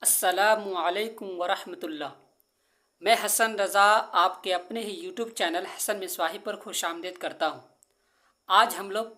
अस्सलामुअलैकुम वरहमतुल्लाह। मैं हसन रज़ा आपके अपने ही यूट्यूब चैनल हसन मिसवाही पर खुशामदीद करता हूँ। आज हम लोग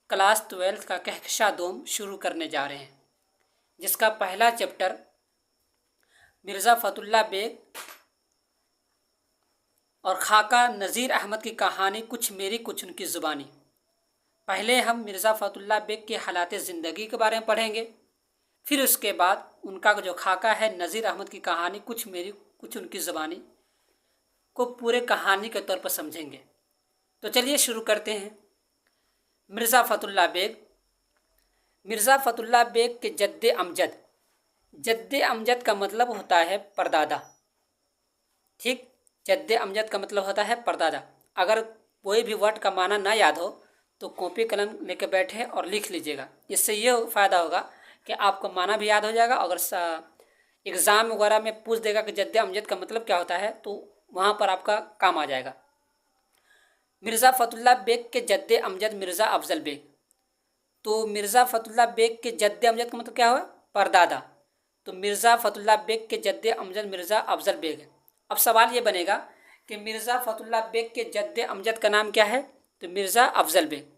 क्लास 12 का कहकशा दोम शुरू करने जा रहे हैं, जिसका पहला चैप्टर मिर्ज़ा फ़तुल्ला बेग और खाका नज़ीर अहमद की कहानी कुछ मेरी कुछ उनकी ज़ुबानी। पहले हम मिर्ज़ा फ़तुल्ला बेग के हालात ज़िंदगी के बारे में पढ़ेंगे, फिर उसके बाद उनका जो खाका है नज़ीर अहमद की कहानी कुछ मेरी कुछ उनकी ज़बानी को पूरे कहानी के तौर पर समझेंगे। तो चलिए शुरू करते हैं। मिर्ज़ा फ़तुल्ला बेग। मिर्ज़ा फ़तुल्ला बेग के जद्दे अमजद। जद्दे अमजद का मतलब होता है परदादा। ठीक, जद्दे अमजद का मतलब होता है परदादा। अगर कोई भी वर्ड का माना ना याद हो तो कॉपी कलम लेकर बैठे और लिख लीजिएगा। इससे ये फ़ायदा होगा कि आपको माना भी याद हो जाएगा। अगर एग्ज़ाम वगैरह में पूछ देगा कि जद्दे अमजद का मतलब क्या होता है तो वहाँ पर आपका काम आ जाएगा। मिर्ज़ा फ़तुल्ला बेग के जद्दे अमजद मिर्ज़ा अफ़ज़ल बेग। तो मिर्ज़ा फ़तुल्ला बेग के जद्दे अमजद का मतलब क्या हुआ? परदादा। तो मिर्ज़ा फ़तुल्ला बेग के जद्दे अमजद मिर्ज़ा अफ़ज़ल बेग। अब सवाल ये बनेगा कि मिर्ज़ा फ़तुल्ला बेग के जद्दे अमजद का नाम क्या है? तो मिर्ज़ा अफ़ज़ल बेग।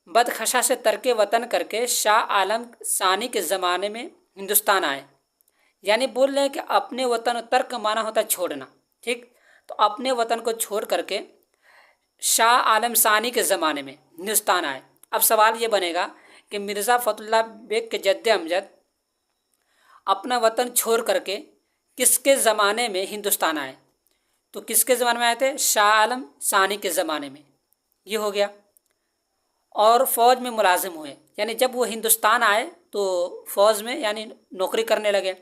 बदखशा से तर्के वतन करके शाह आलम सानी के ज़माने में हिंदुस्तान आए। यानी बोल रहे हैं कि अपने वतन, तर्क माना होता है छोड़ना। ठीक, तो अपने वतन को छोड़ करके शाह आलम सानी के ज़माने में हिंदुस्तान आए। अब सवाल ये बनेगा कि मिर्ज़ा फ़तुल्ला बेग के जद्दे अमजद अपना वतन छोड़ करके किसके ज़माने में हिंदुस्तान आए? तो किसके ज़माने में आए थे? शाह आलम सानी के ज़माने में। ये हो गया। और फ़ौज में मुलाजिम हुए, यानी जब वो हिंदुस्तान आए तो फ़ौज में यानी नौकरी करने लगे।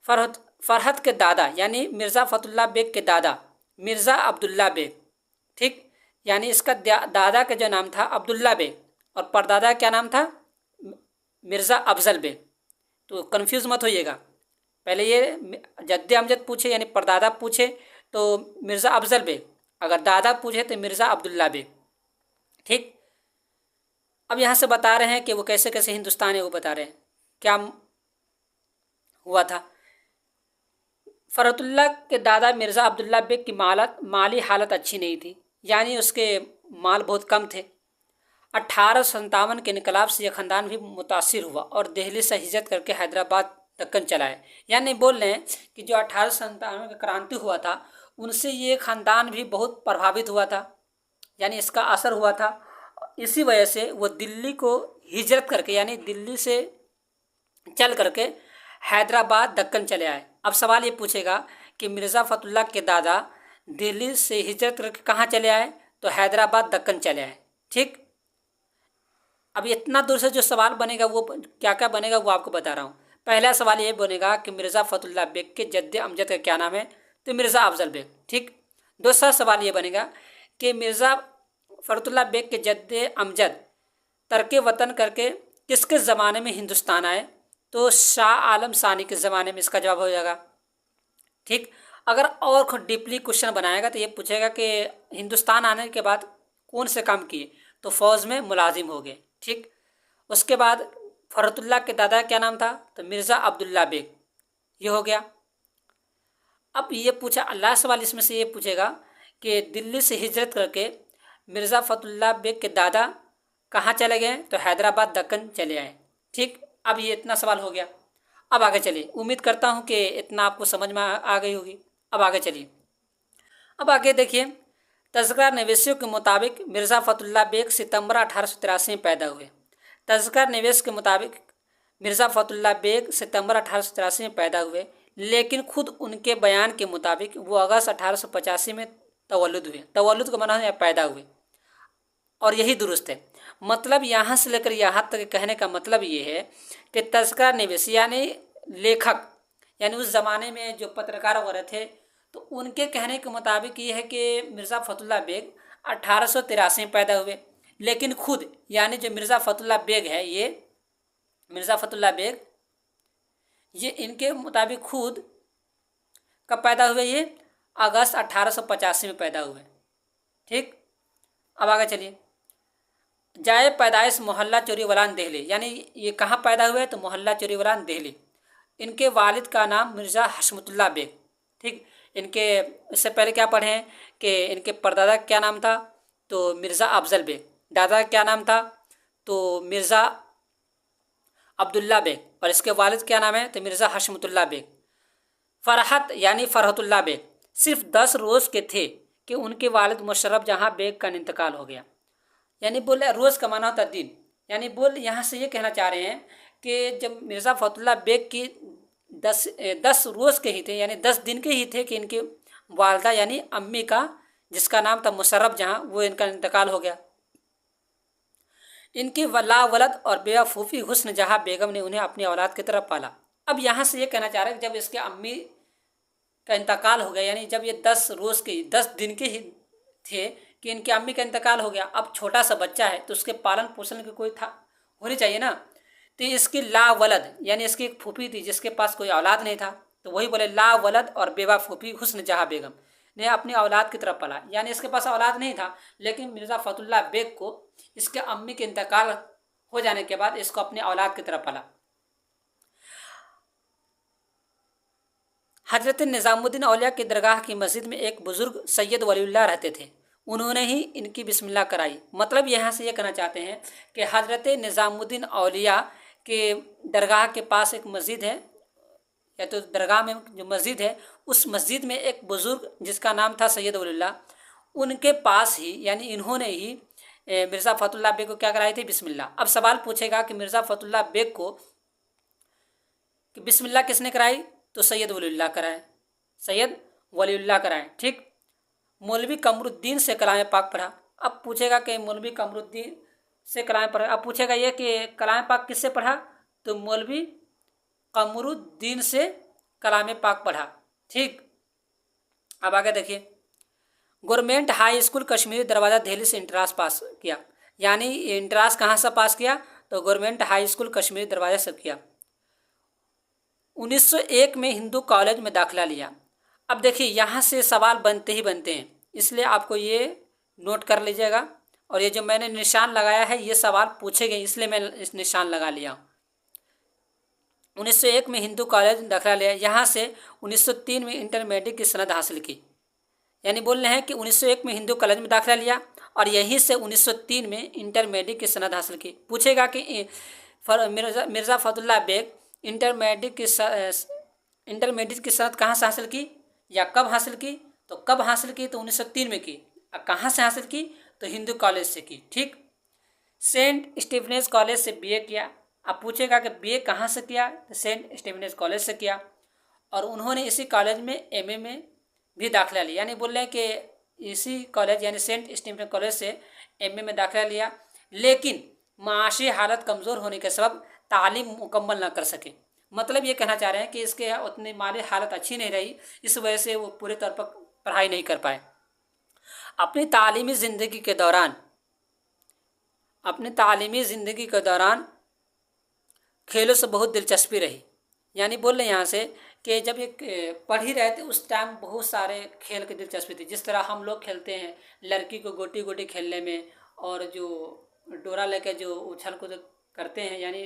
फ़रहत के दादा यानी मिर्ज़ा फ़तुल्ला बेग के दादा मिर्ज़ा अब्दुल्ला बेग। ठीक, यानी इसका दादा का जो नाम था अब्दुल्ला बेग और परदादा क्या नाम था? मिर्ज़ा अफ़ज़ल बेग। तो कंफ्यूज मत होइएगा। पहले ये जद्दे अमजद पूछे यानी परदादा पूछे तो मिर्ज़ा अफ़ज़ल बेग, अगर दादा पूछे तो मिर्ज़ा अब्दुल्ला बेग। ठीक, अब यहाँ से बता रहे हैं कि वो कैसे कैसे हिंदुस्तान है, वो बता रहे हैं क्या हुआ था। फ़रतुल्ला के दादा मिर्ज़ा अब्दुल्ला बेग की माली हालत अच्छी नहीं थी, यानी उसके माल बहुत कम थे। 1857 के इनकलाब से यह ख़ानदान भी मुतासिर हुआ और दिल्ली से हिजरत करके हैदराबाद दक्कन चलाए। यानी बोल रहे हैं कि जो 1857 का क्रांति हुआ था उनसे ये ख़ानदान भी बहुत प्रभावित हुआ था, यानी इसका असर हुआ था। इसी वजह से वो दिल्ली को हिजरत करके यानी दिल्ली से चल करके हैदराबाद दक्कन चले आए। अब सवाल ये पूछेगा कि मिर्ज़ा फ़तुल्ला के दादा दिल्ली से हिजरत करके कहाँ चले आए? तो हैदराबाद दक्कन चले आए। ठीक, अब इतना दूर से जो सवाल बनेगा वो क्या क्या बनेगा वो आपको बता रहा हूँ। पहला सवाल ये बनेगा कि मिर्ज़ा फ़तुल्ला बेग के जद्दे अमजद का क्या नाम है? तो मिर्ज़ा अफ़ज़ल बेग। ठीक, दूसरा सवाल ये बनेगा कि मिर्ज़ा फ़तुल्ला बेग के जद्दे अमजद तर्के वतन करके किसके ज़माने में हिंदुस्तान आए? तो शाह आलम सानी के ज़माने में इसका जवाब हो जाएगा। ठीक, अगर और खुद डीपली क्वेश्चन बनाएगा तो ये पूछेगा कि हिंदुस्तान आने के बाद कौन से काम किए? तो फ़ौज में मुलाजिम हो गए। ठीक, उसके बाद फ़रतुल्ला के दादा क्या नाम था? तो मिर्ज़ा अब्दुल्ला बेग। ये हो गया। अब ये पूछा अल्लाह सवाल इसमें से ये पूछेगा कि दिल्ली से हिजरत करके मिर्ज़ा फ़तुल्ला बेग के दादा कहाँ चले गए? तो हैदराबाद दक्कन चले आए। ठीक, अब ये इतना सवाल हो गया। अब आगे चलिए, उम्मीद करता हूँ कि इतना आपको समझ में आ गई होगी। अब आगे चलिए। अब आगे देखिए, तज़किरा नवीसियों के मुताबिक मिर्ज़ा फ़तुल्ला बेग सितंबर 1883 में पैदा हुए। तज़किरा नवीस के मुताबिक मिर्ज़ा फ़तुल्ला बेग सितंबर 1883 में पैदा हुए, लेकिन खुद उनके बयान के मुताबिक वो अगस्त 1885 में तवल्लुद हुए। तवल्लुद को माना है पैदा हुए, और यही दुरुस्त है। मतलब यहाँ से लेकर यहाँ तक कहने का मतलब ये है कि तज़किरा नवीस यानी लेखक, यानी उस ज़माने में जो पत्रकार वगैरह थे तो उनके कहने के मुताबिक ये है कि मिर्ज़ा फ़तुल्ला बेग 1883 में पैदा हुए, लेकिन खुद यानी जो मिर्ज़ा फ़तुल्ला बेग है, ये मिर्ज़ा फ़तुल्ला बेग ये इनके मुताबिक खुद कब पैदा हुए? ये अगस्त 1885 में पैदा हुए। ठीक, अब आगे चलिए। जाए पैदाइश मोहल्ला चोरीवलान दिल्ली, यानी ये कहाँ पैदा हुए? तो मोहल्ला चोरीवलान दिल्ली। इनके वालिद का नाम मिर्ज़ा हशमतुल्लाह बेग। ठीक, इनके इससे पहले क्या पढ़े हैं कि इनके परदादा का क्या नाम था, तो मिर्ज़ा अफजल बेग। दादा का क्या नाम था, तो मिर्ज़ा अब्दुल्ला बेग। और इसके वालिद क्या नाम है, तो मिर्ज़ा हशमतुल्लाह बेग। फ़रहत यानी फ़रहतुल्लाह बेग सिर्फ 10 रोज़ के थे कि उनके वालिद मुशर्रफ जहाँ बेग का इंतकाल हो गया। यानी बोले रोज़ का माना होता दिन, यानी बोल यहाँ से ये कहना चाह रहे हैं कि जब मिर्ज़ा फ़तहुल्लाह बेग की 10 रोज़ के ही थे, यानी 10 दिन के ही थे कि इनकी वालदा यानी अम्मी का, जिसका नाम था मुशर्रफ जहाँ, वो इनका इंतकाल हो गया। इनकी ला वलद और बेवा फूफी हुस्न जहाँ बेगम ने उन्हें अपनी औलाद की तरफ पाला। अब यहाँ से ये कहना चाह रहे हैं कि जब इसके अम्मी का इंतकाल हो गया, यानी जब ये 10 रोज़ के 10 दिन के ही थे कि इनकी अम्मी का इंतकाल हो गया, अब छोटा सा बच्चा है तो उसके पालन पोषण की कोई था होनी चाहिए ना। तो इसकी ला वलद यानी इसकी एक फूफी थी जिसके पास कोई औलाद नहीं था, तो वही बोले ला वलद और बेवा फूफी हुस्न जहाँ बेगम ने अपनी औलाद की तरफ पाला। यानी इसके पास औलाद नहीं था, लेकिन मिर्ज़ा फ़तहुल्लाह बेग को इसके अम्मी के इंतकाल हो जाने के बाद इसको अपनी औलाद की तरफ पाला। हज़रत निज़ामुद्दीन औलिया की दरगाह की मस्जिद में एक बुज़ुर्ग सैयद वलीउल्लाह रहते थे, उन्होंने ही इनकी बिस्मिल्लाह कराई। मतलब यहाँ से ये कहना चाहते हैं कि हज़रत निज़ामुद्दीन औलिया के दरगाह के पास एक मस्जिद है, या तो दरगाह में जो मस्जिद है उस मस्जिद में एक बुज़ुर्ग जिसका नाम था सैयद वलीउल्लाह, उनके पास ही यानी इन्होंने ही मिर्ज़ा फ़तहुल्लाह बेग को क्या कराई थी, बिस्मिल्लाह। अब सवाल पूछेगा कि मिर्ज़ा फ़तहुल्लाह बेग को कि बिस्मिल्लाह किसने कराई, तो सैयद वलीउल्लाह कराए, सैयद वलीउल्लाह कराए। ठीक, मौलवी कमरुद्दीन से कलाम पाक पढ़ा। अब पूछेगा कि मौलवी कमरुद्दीन से कलाम पढ़ा, अब पूछेगा ये कि कलाम पाक किससे पढ़ा, तो मौलवी कमरुद्दीन से कलाम पाक पढ़ा। ठीक, अब आगे देखिए, गवर्नमेंट हाई स्कूल कश्मीरी दरवाज़ा दिल्ली से इंट्रांस पास किया। यानी इंट्रांस कहाँ से पास किया, तो गवर्नमेंट हाई स्कूल कश्मीरी दरवाज़ा से किया। 1901 में हिंदू कॉलेज में दाखिला लिया। अब देखिए यहाँ से सवाल बनते ही बनते हैं, इसलिए आपको ये नोट कर लीजिएगा। और ये जो मैंने निशान लगाया है ये सवाल पूछे गए, इसलिए मैं इस निशान लगा लिया। 1901 में हिंदू कॉलेज में दाखिला लिया, यहाँ से 1903 में इंटरमीडिएट की सनद हासिल की। यानी बोल रहे हैं कि 1901 में हिंदू कॉलेज में दाखिला लिया और यहीं से 1903 में इंटरमीडिएट की सनद हासिल की। पूछेगा कि मिर्ज़ा फ़तहुल्लाह बेग इंटरमीडिएट की सनद कहाँ से हासिल की या कब हासिल की, तो कब हासिल की, तो 1903 में की। कहाँ से हासिल की, तो हिंदू कॉलेज से की। ठीक, सेंट स्टीफेंस कॉलेज से बीए किया। अब पूछेगा कि बीए कहाँ से किया, तो सेंट स्टीफेंस कॉलेज से किया। और उन्होंने इसी कॉलेज में एमए में भी दाखिला लिया। यानी बोल रहे हैं कि इसी कॉलेज यानी सेंट स्टीफेंस कॉलेज से एमए में दाखिला लिया, लेकिन माशी हालत कमज़ोर होने के सबब तालीम मुकम्मल ना कर सके। मतलब ये कहना चाह रहे हैं कि इसके उतनी माली हालत अच्छी नहीं रही, इस वजह से वो पूरे तौर पर पढ़ाई नहीं कर पाए। अपनी तालीमी ज़िंदगी के दौरान खेलों से बहुत दिलचस्पी रही। यानी बोल रहे हैं यहाँ से कि जब ये पढ़ ही रहे थे उस टाइम बहुत सारे खेल की दिलचस्पी थी। जिस तरह हम लोग खेलते हैं लड़की को गोटी गोटी खेलने में, और जो डोरा लेकर जो उछल कूद करते हैं, यानी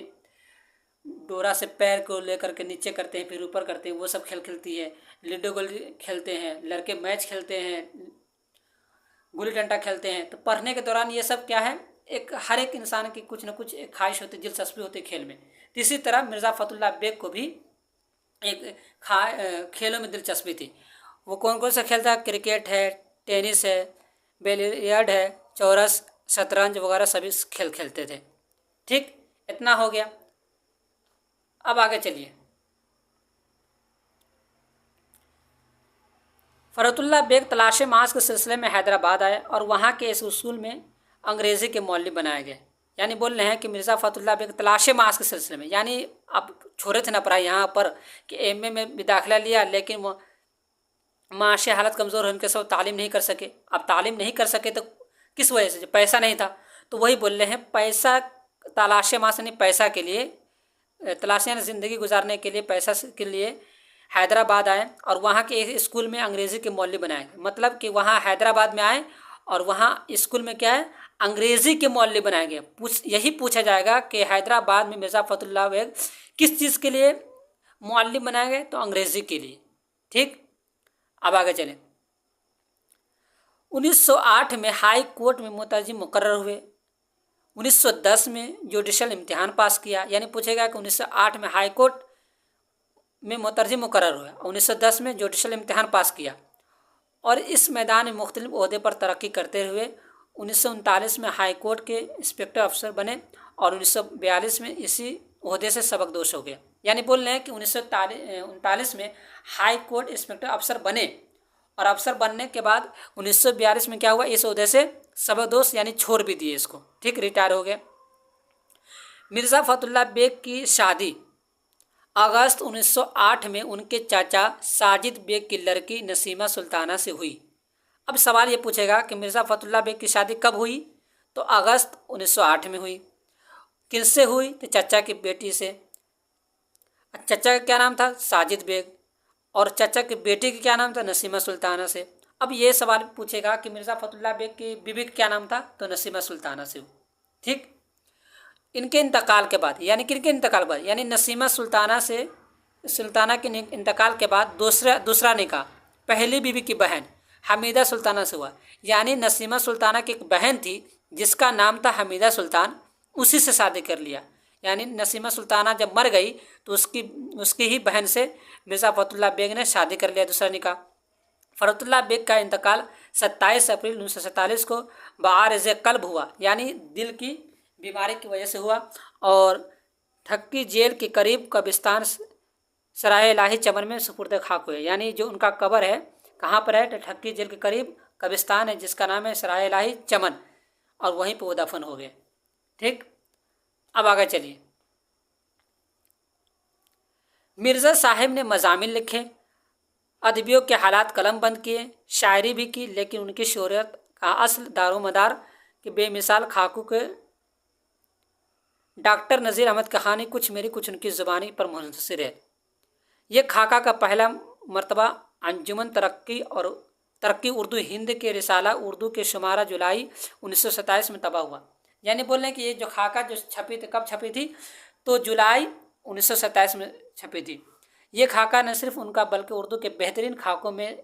डोरा से पैर को लेकर के नीचे करते हैं फिर ऊपर करते हैं, वो सब खेल खेलती है। लूडो गोली खेलते हैं लड़के, मैच खेलते हैं, गुल्ली डंडा खेलते हैं। तो पढ़ने के दौरान ये सब क्या है, एक हर एक इंसान की कुछ न कुछ एक ख्वाहिश होती है, दिलचस्पी होती है खेल में। तो इसी तरह मिर्ज़ा फ़तहुल्लाह बेग को भी एक खेलों में दिलचस्पी थी। वो कौन कौन सा खेल था, क्रिकेट है, टेनिस है, बिलियर्ड है, चौरस, शतरंज वगैरह सभी खेल खेलते थे। ठीक, इतना हो गया। अब आगे चलिए, फ़रहतुल्लाह बेग तलाश मास के सिलसिले में हैदराबाद आए और वहाँ के इस स्कूल में अंग्रेज़ी के मौलवी बनाए गए। यानी बोल रहे हैं कि मिर्ज़ा फ़तहुल्लाह बेग तलाश मास के सिलसिले में, यानी अब छोड़े थे ना पढ़ाई यहाँ पर कि एमए में भी दाखिला लिया, लेकिन वो माशी हालत कमज़ोर होने के सब तालीम नहीं कर सके। अब तालीम नहीं कर सके तो किस वजह से, पैसा नहीं था। तो वही बोल रहे हैं पैसा तलाश मास यानी पैसा के लिए, तलाश यानी ज़िंदगी गुजारने के लिए, पैसा के लिए हैदराबाद आए और वहाँ के एक स्कूल में अंग्रेज़ी के मौलवी बनाए। मतलब कि वहाँ हैदराबाद में आए और वहाँ स्कूल में क्या है, अंग्रेज़ी के मौलवी बनाए गए। यही पूछा जाएगा कि हैदराबाद में मिर्ज़ा फ़तहुल्लाह बेग किस चीज़ के लिए मुअल्लिम बनाए गए तो अंग्रेजी के लिए। ठीक, अब आगे चलें। 1908 में हाई कोर्ट में मुतर्जिम मुकर्रर हुए। 1910 में जुडिशल इम्तिहान पास किया, यानी पूछेगा कि 1908 में हाई कोर्ट में मुतर्जिम मुकर्रर हुआ, 1910 में जुडिशल इम्तिहान पास किया और इस मैदान में मुख्तलिफ ओहदे पर तरक्की करते हुए 1939 में हाई कोर्ट के इंस्पेक्टर अफसर बने और 1942 में इसी ओहदे से सबकदोश हो गया। यानी बोल रहे हैं कि 1939 में हाई कोर्ट इंस्पेक्टर अफसर बने और अफसर बनने के बाद 1942 में क्या हुआ, इस ओहदे से सबकदोश यानी छोड़ भी दिए इसको। ठीक, रिटायर हो गए। मिर्ज़ा फतुल्ला बेग की शादी अगस्त 1908 में उनके चाचा साजिद बेग की लड़की नसीमा सुल्ताना से हुई। अब सवाल ये पूछेगा कि मिर्ज़ा फतुल्ला बेग की शादी कब हुई, तो अगस्त 1908 में हुई। किससे हुई, तो चाचा की बेटी से। चाचा का क्या नाम था, साजिद बेग, और चाचा की बेटी का क्या नाम था, नसीमा सुल्ताना से। अब ये सवाल पूछेगा कि मिर्ज़ा फतुल्ला बेग की बीवी का क्या नाम था, तो नसीमा सुल्ताना से। ठीक, इनके इंतकाल के बाद, यानी किनके इंतकाल के बाद, यानी नसीमा सुल्ताना के इंतकाल के बाद दूसरा निकाह पहली बीवी की बहन हमीदा सुल्ताना से हुआ। यानी नसीमा सुल्ताना की एक बहन थी जिसका नाम था हमीदा सुल्तान, उसी से शादी कर लिया। यानी नसीमा सुल्ताना जब मर गई तो उसकी ही बहन से मिर्ज़ा फतुल्ला बेग ने शादी कर लिया, दूसरा निकाह। फतुल्ला बेग का इंतकाल 27 अप्रैल 1947 को बारज़ कल्ब हुआ, यानी दिल की बीमारी की वजह से हुआ और ठक्की जेल के करीब कब्रिस्तान सराय इलाही चमन में सुपुर्द खाक हुए। यानी जो उनका कब्र है कहाँ पर है, तो ठक्की जेल के करीब कब्रिस्तान है जिसका नाम है सराय इलाही चमन, और वहीं पर वो दफन हो गए। ठीक, अब आगे चलिए। मिर्ज़ा साहिब ने मज़ामिन लिखे, अदबियों के हालात कलम बंद किए, शायरी भी की, लेकिन उनकी शोहरत का असल दारोमदार के बेमिसाल खाकू के डॉक्टर नज़ीर अहमद कहानी कुछ मेरी कुछ उनकी ज़ुबानी पर मुनहसर है। ये खाका का पहला मरतबा अंजुमन तरक्की उर्दू हिंद के रिसाला उर्दू के शुमारा जुलाई 1927 में तबाह हुआ। यानी बोल रहे हैं कि ये जो खाका जो छपी थी, कब छपी थी, तो जुलाई 1927 में छपी थी। ये खाका न सिर्फ उनका बल्कि उर्दू के बेहतरीन खाकों में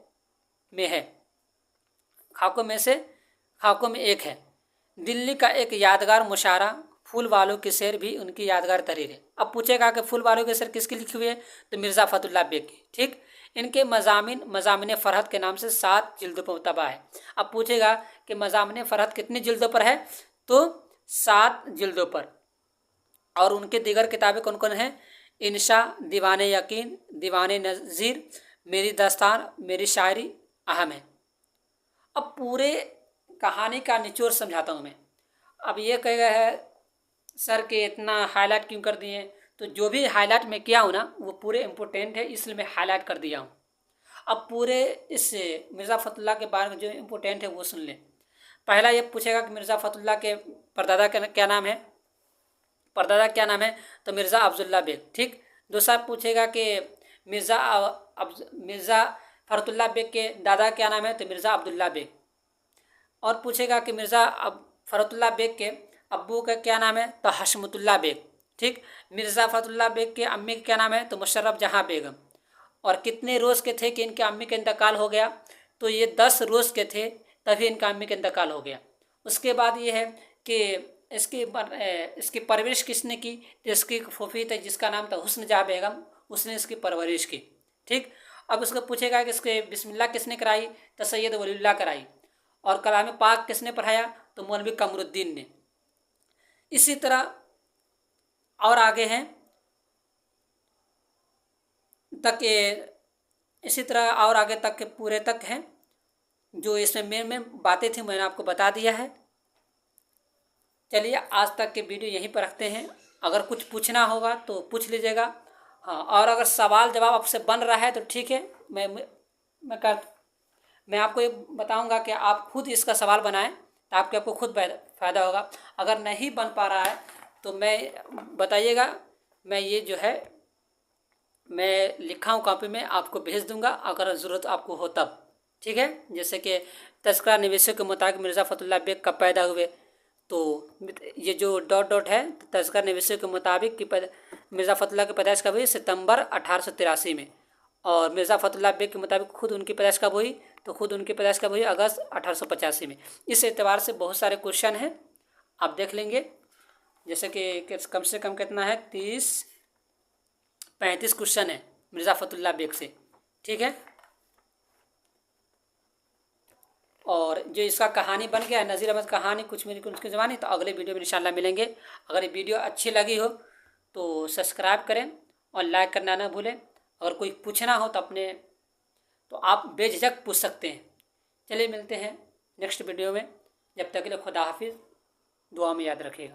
एक है। दिल्ली का एक यादगार मुशारा फूल वालों की शेर भी उनकी यादगार तहरीर है। अब पूछेगा कि फूल वालों की शेर किसकी लिखी हुई है, तो मिर्ज़ा फतुल्ला बेग की। ठीक, इनके मज़ामिन फ़रहत के नाम से 7 जिल्दों पर तबाह है। अब पूछेगा कि मज़ामिन फ़रहत कितनी जिल्दों पर है, तो 7 जिल्दों पर। और उनके दीगर किताबें कौन कौन हैं, इंशा, दीवान यकीन, दीवान नज़ीर, मेरी दास्तान, मेरी शायरी अहम है। अब पूरे कहानी का निचोड़ समझाता हूँ मैं। अब ये कहेगा है सर के इतना हाईलाइट क्यों कर दिए, तो जो भी हाईलाइट मैं किया हूँ ना वो पूरे इम्पोर्टेंट है, इसलिए मैं हाईलाइट कर दिया हूँ। अब पूरे इस मिर्ज़ा फतुल्ला के बारे में जो इम्पोर्टेंट है वो सुन लें। पहला ये पूछेगा कि मिर्ज़ा फतुल्ला के परदादा क्या नाम है, तो मिर्ज़ा अब्दुल्ला बेग। ठीक, दूसरा पूछेगा कि मिर्ज़ा फतुल्ला बेग के दादा क्या नाम है, तो मिर्ज़ा अब्दुल्ला बेग। और पूछेगा कि मिर्ज़ा फतुल्ला बेग के अब्बू का क्या नाम है, तो हशमतुल्ला बेग। ठीक, मिर्ज़ा फतुल्ला बेग के अम्मी का क्या नाम है, तो मुशर्रफ जहाँ बेगम। और कितने रोज़ के थे कि इनके अम्मी का इंतकाल हो गया, तो ये 10 रोज़ के थे तभी इनका अम्मी का इंतकाल हो गया। उसके बाद ये है कि इसकी परवरिश किसने की, तो इसकी फूफी थी जिसका नाम था हुस्न जहाँ बेगम, उसने इसकी परवरिश की। ठीक, अब उसको पूछेगा कि इसके बिस्मिल्लाह किसने कराई, तो सैयद वलीउल्लाह कराई। और कलाम पाक किसने पढ़ाया, तो मौलवी कमरुद्दीन ने। इसी तरह और आगे हैं इसी तरह और आगे तक के पूरे तक हैं। जो इसमें मेन बातें थी मैंने आपको बता दिया है। चलिए आज तक के वीडियो यहीं पर रखते हैं। अगर कुछ पूछना होगा तो पूछ लीजिएगा। हाँ, और अगर सवाल जवाब आपसे बन रहा है तो ठीक है, मैं आपको ये बताऊंगा कि आप खुद इसका सवाल बनाएं तो आपको खुद फ़ायदा होगा। अगर नहीं बन पा रहा है तो मैं बताइएगा, मैं ये जो है मैं लिखा हूँ कॉपी में आपको भेज दूंगा अगर ज़रूरत आपको हो तब। ठीक है, जैसे कि तज़किरा निवेशक के मुताबिक मिर्ज़ा फतुल्ला बेग कब पैदा हुए, तो ये जो डॉट डॉट है, तज़किरा नवीसी के मुताबिक कि मिर्ज़ा फ़थुल्लाह की पैदाइश कब हुई? सितंबर 1883 में। और मिर्ज़ा फ़थुल्लाह बेग के मुताबिक खुद उनकी पैदाइश कब हुई? तो खुद उनकी पैदाइश कब हुई? अगस्त 1885 में। इस एतबार से बहुत सारे क्वेश्चन हैं, आप देख लेंगे। जैसे कि कम से कम कितना है, 30-35 क्वेश्चन है मिर्ज़ा फ़थुल्लाह बेग से, ठीक है। और जो इसका कहानी बन गया है, नज़ीर अहमद कहानी कुछ मेरी उनकी ज़बानी, तो अगले वीडियो में इंशाल्लाह मिलेंगे। अगर ये वीडियो अच्छी लगी हो तो सब्सक्राइब करें और लाइक करना ना भूलें। अगर कोई पूछना हो तो आप बेझिझक पूछ सकते हैं। चलिए मिलते हैं नेक्स्ट वीडियो में, जब तक के लिए खुदा हाफिज़, दुआ में याद रखिएगा।